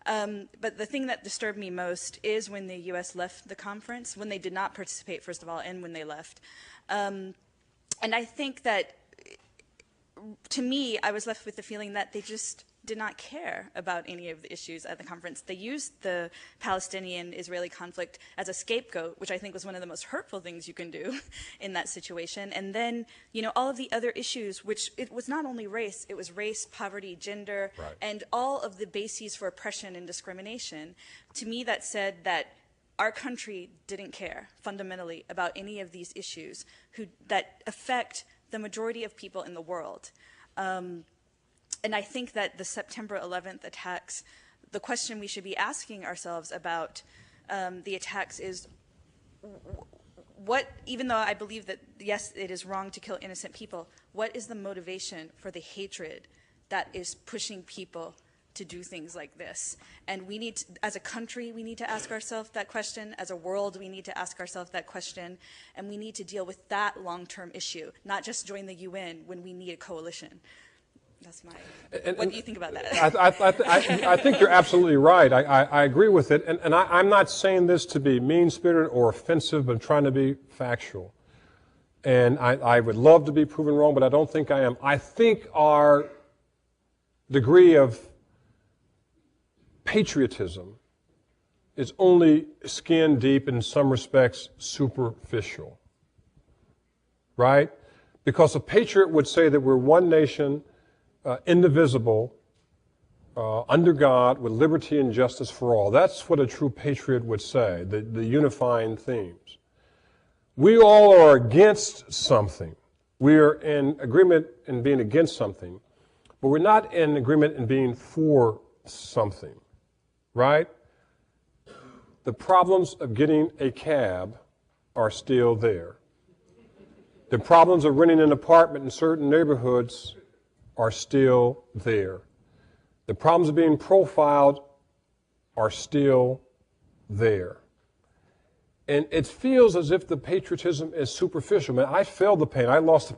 But the thing that disturbed me most is when the U.S. left the conference, when they did not participate, first of all, and when they left. And I think that, to me, I was left with the feeling that they just did not care about any of the issues at the conference. They used the Palestinian-Israeli conflict as a scapegoat, which I think was one of the most hurtful things you can do in that situation. And then, you know, all of the other issues, which it was not only race, it was race, poverty, gender, right, and all of the bases for oppression and discrimination. To me, that said that our country didn't care fundamentally about any of these issues that affect the majority of people in the world. And I think that the September 11th attacks, the question we should be asking ourselves about the attacks is, what, even though I believe that, yes, it is wrong to kill innocent people, what is the motivation for the hatred that is pushing people to do things like this? And we need to, as a country, we need to ask ourselves that question. As a world, we need to ask ourselves that question. And we need to deal with that long-term issue, not just join the UN when we need a coalition. That's my, what do you think about that? I think you're absolutely right. I agree with it. And I'm not saying this to be mean-spirited or offensive, but I'm trying to be factual. And I would love to be proven wrong, but I don't think I am. I think our degree of patriotism is only skin deep, in some respects superficial. Right? Because a patriot would say that we're one nation, indivisible, under God, with liberty and justice for all. That's what a true patriot would say, the unifying themes. We all are against something. We are in agreement in being against something, but we're not in agreement in being for something, right? The problems of getting a cab are still there. The problems of renting an apartment in certain neighborhoods are still there. The problems of being profiled are still there. And it feels as if the patriotism is superficial. Man, I felt the pain. I lost the